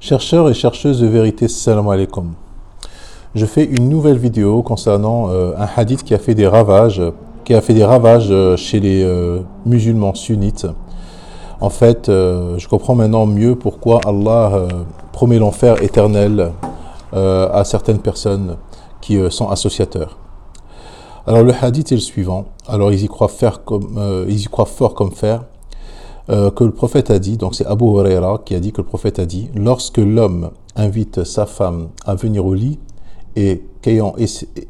Chercheurs et chercheuses de vérité, salam alaikum. Je fais une nouvelle vidéo concernant un hadith qui a fait des ravages, chez les musulmans sunnites. En fait, je comprends maintenant mieux pourquoi Allah promet l'enfer éternel à certaines personnes qui sont associateurs. Alors le hadith est le suivant. Alors ils y croient fort comme fer. Que le prophète a dit, donc c'est Abu Huraira qui a dit que le prophète a dit, lorsque l'homme invite sa femme à venir au lit et qu'ayant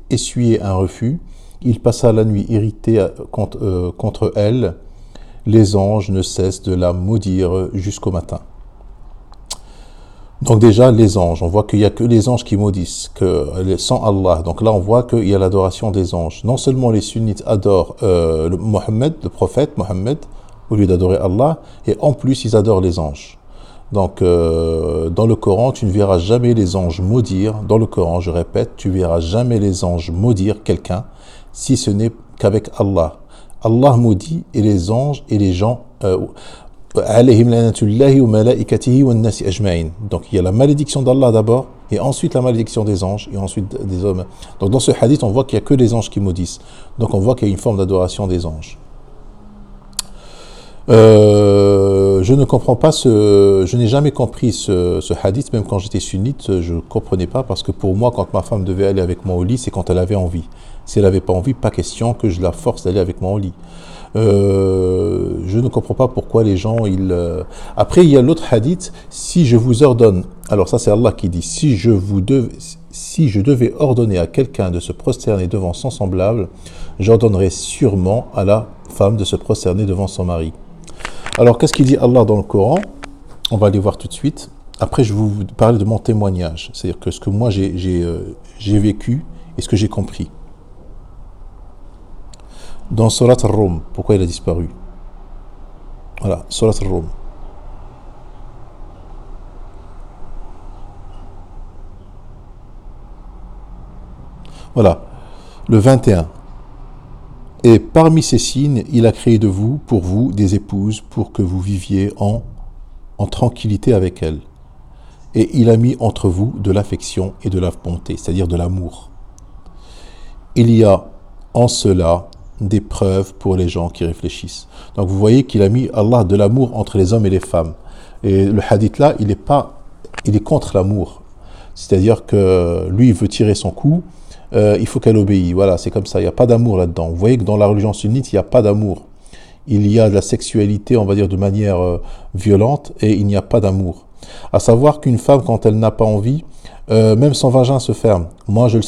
essuyé un refus, il passa la nuit irrité contre elle, les anges ne cessent de la maudire jusqu'au matin. Donc déjà, les anges, on voit qu'il n'y a que les anges qui maudissent, sans Allah. Donc là, on voit qu'il y a l'adoration des anges. Non seulement les sunnites adorent le prophète Mohammed, au lieu d'adorer Allah, et en plus ils adorent les anges. Donc dans le Coran, tu ne verras jamais les anges maudire, dans le Coran, je répète, tu verras jamais les anges maudire quelqu'un, si ce n'est qu'avec Allah. Allah maudit, et les anges et les gens, alayhim lanatullahi wa malaikatihi wa nasi ajma'in. Donc il y a la malédiction d'Allah d'abord, et ensuite la malédiction des anges, et ensuite des hommes. Donc dans ce hadith, on voit qu'il n'y a que les anges qui maudissent. Donc on voit qu'il y a une forme d'adoration des anges. Je ne comprends pas je n'ai jamais compris ce hadith, même quand j'étais sunnite, je ne comprenais pas, parce que pour moi, quand ma femme devait aller avec moi au lit, c'est quand elle avait envie. Si elle n'avait pas envie, pas question que je la force d'aller avec moi au lit. Je ne comprends pas pourquoi les gens, Après, il y a l'autre hadith, si je vous ordonne, alors ça c'est Allah qui dit, si je devais ordonner à quelqu'un de se prosterner devant son semblable, j'ordonnerais sûrement à la femme de se prosterner devant son mari. Alors, qu'est-ce qu'il dit Allah dans le Coran? On va aller voir tout de suite. Après, je vais vous parler de mon témoignage. C'est-à-dire que ce que moi, j'ai vécu et ce que j'ai compris. Dans Surat Ar-Rum, pourquoi il a disparu? Voilà, Surat Ar-Rum. Voilà, le 21. Et parmi ces signes, il a créé de vous, pour vous, des épouses, pour que vous viviez en tranquillité avec elles. Et il a mis entre vous de l'affection et de la bonté, c'est-à-dire de l'amour. Il y a en cela des preuves pour les gens qui réfléchissent. Donc vous voyez qu'il a mis Allah de l'amour entre les hommes et les femmes. Et le hadith là, il est contre l'amour. C'est-à-dire que lui, il veut tirer son coup. Il faut qu'elle obéisse. Voilà, c'est comme ça. Il n'y a pas d'amour là-dedans. Vous voyez que dans la religion sunnite, il n'y a pas d'amour. Il y a de la sexualité, on va dire, de manière violente, et il n'y a pas d'amour. À savoir qu'une femme, quand elle n'a pas envie, même son vagin se ferme. Moi, je le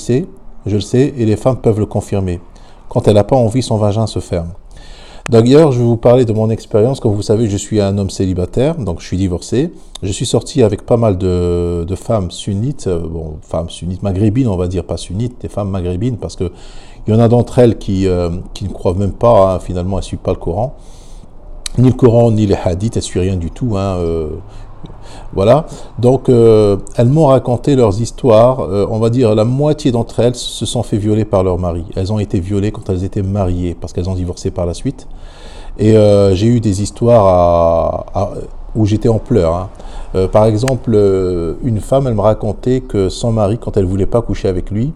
sais, et les femmes peuvent le confirmer. Quand elle n'a pas envie, son vagin se ferme. D'ailleurs, je vais vous parler de mon expérience. Comme vous savez, je suis un homme célibataire, donc je suis divorcé. Je suis sorti avec pas mal de femmes sunnites, femmes sunnites maghrébines, on va dire, pas sunnites, des femmes maghrébines, parce que il y en a d'entre elles qui ne croient même pas, finalement, elles ne suivent pas le Coran. Ni le Coran, ni les hadiths, elles ne suivent rien du tout. Voilà. Donc, elles m'ont raconté leurs histoires. On va dire, la moitié d'entre elles se sont fait violer par leur mari. Elles ont été violées quand elles étaient mariées, parce qu'elles ont divorcé par la suite. Et j'ai eu des histoires où j'étais en pleurs. Par exemple, une femme, elle me racontait que son mari, quand elle voulait pas coucher avec lui,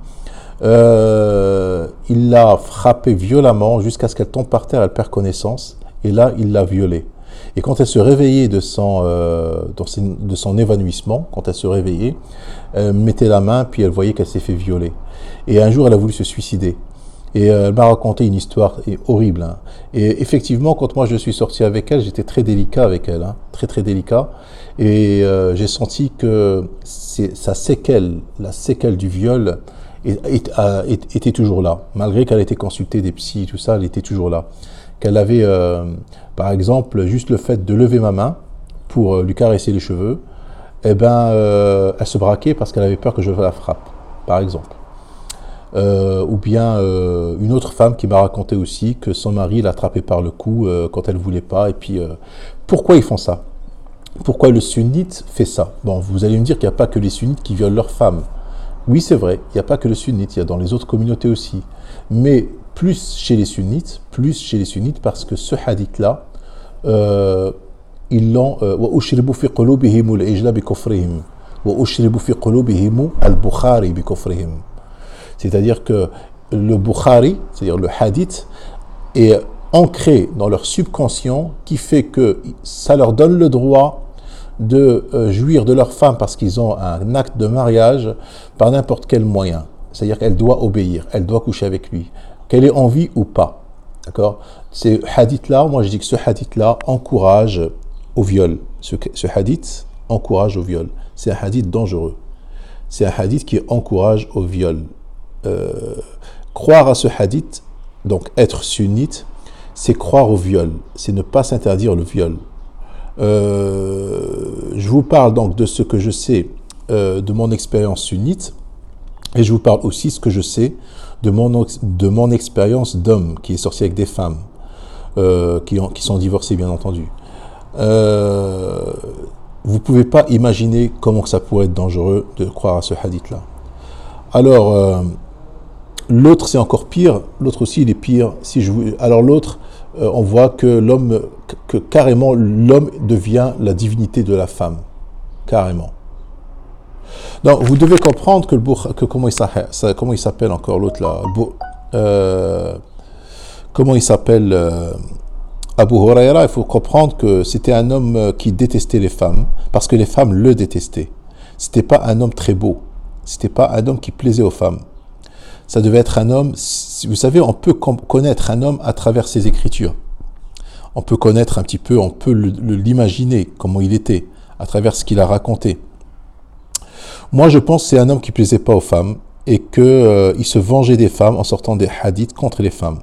il l'a frappée violemment jusqu'à ce qu'elle tombe par terre, elle perd connaissance. Et là, il l'a violée. Et quand elle se réveillait de son évanouissement, quand elle se réveillait, elle mettait la main, puis elle voyait qu'elle s'est fait violer. Et un jour, elle a voulu se suicider. Et elle m'a raconté une histoire horrible. Et effectivement, quand moi je suis sorti avec elle, j'étais très délicat avec elle, très très délicat. Et j'ai senti que la séquelle du viol était toujours là. Malgré qu'elle était consultée des psys, tout ça, elle était toujours là. Qu'elle avait, par exemple, juste le fait de lever ma main pour lui caresser les cheveux, elle se braquait parce qu'elle avait peur que je la frappe, par exemple. Ou bien une autre femme qui m'a raconté aussi que son mari l'attrapait par le cou quand elle voulait pas. Et puis, pourquoi ils font ça? Pourquoi le sunnite fait ça? Bon, vous allez me dire qu'il n'y a pas que les sunnites qui violent leurs femmes. Oui, c'est vrai, il n'y a pas que le sunnite, il y a dans les autres communautés aussi. Mais plus chez les sunnites, parce que ce hadith-là, ils l'ont وَأُشْرِبُ فِي قُلُوبِهِمُ الْبُخَارِ بِكُفْرِهِمْ. C'est-à-dire que le Bukhari, c'est-à-dire le hadith, est ancré dans leur subconscient qui fait que ça leur donne le droit de jouir de leur femme parce qu'ils ont un acte de mariage par n'importe quel moyen. C'est-à-dire qu'elle doit obéir, elle doit coucher avec lui, qu'elle ait envie ou pas. D'accord? Ces hadiths-là, moi je dis que ce hadith-là encourage au viol. Ce hadith encourage au viol. C'est un hadith dangereux. C'est un hadith qui encourage au viol. Croire à ce hadith, donc être sunnite, c'est croire au viol, c'est ne pas s'interdire le viol. Je vous parle donc de ce que je sais de mon expérience sunnite, et je vous parle aussi de ce que je sais de mon expérience d'homme qui est sorti avec des femmes qui sont divorcées, bien entendu. Vous ne pouvez pas imaginer comment ça pourrait être dangereux de croire à ce hadith-là. Alors, l'autre, c'est encore pire. L'autre aussi, il est pire. Alors l'autre, on voit que carrément l'homme devient la divinité de la femme. Carrément. Donc, vous devez comprendre que comment il s'appelle encore l'autre là, comment il s'appelle Abu Huraira. Il faut comprendre que c'était un homme qui détestait les femmes parce que les femmes le détestaient. C'était pas un homme très beau. C'était pas un homme qui plaisait aux femmes. Ça devait être un homme. Vous savez, on peut connaître un homme à travers ses écritures. On peut connaître un petit peu, on peut l'imaginer comment il était à travers ce qu'il a raconté. Moi, je pense que c'est un homme qui plaisait pas aux femmes et qu'il se vengeait des femmes en sortant des hadiths contre les femmes.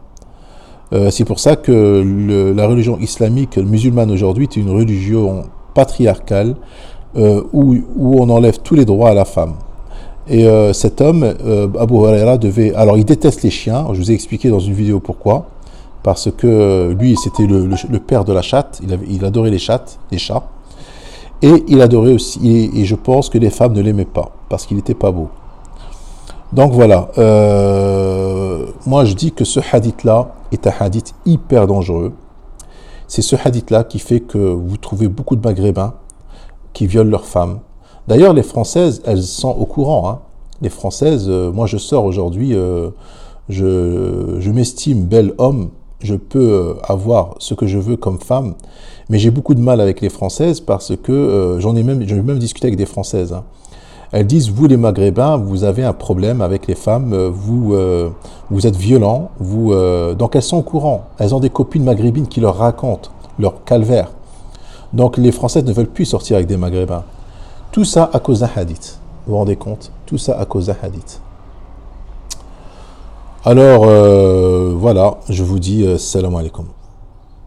C'est pour ça que la religion islamique musulmane aujourd'hui est une religion patriarcale où on enlève tous les droits à la femme. Et cet homme, Abu Huraira, alors il déteste les chiens, je vous ai expliqué dans une vidéo pourquoi, parce que lui c'était le père de la chatte, il adorait les chats, et il adorait aussi, et je pense que les femmes ne l'aimaient pas, parce qu'il n'était pas beau. Donc voilà, moi je dis que ce hadith-là est un hadith hyper dangereux. C'est ce hadith-là qui fait que vous trouvez beaucoup de Maghrébins qui violent leurs femmes. D'ailleurs, les Françaises, elles sont au courant. Hein. Les Françaises, moi je sors aujourd'hui, je m'estime bel homme, je peux avoir ce que je veux comme femme, mais j'ai beaucoup de mal avec les Françaises parce que j'en ai même discuté avec des Françaises. Hein. Elles disent, vous les Maghrébins, vous avez un problème avec les femmes, vous êtes violents, donc elles sont au courant. Elles ont des copines maghrébines qui leur racontent leur calvaire. Donc les Françaises ne veulent plus sortir avec des Maghrébins. Tout ça à cause d'un hadith. Vous vous rendez compte? Tout ça à cause d'un hadith. Alors, voilà, je vous dis salam alaikum.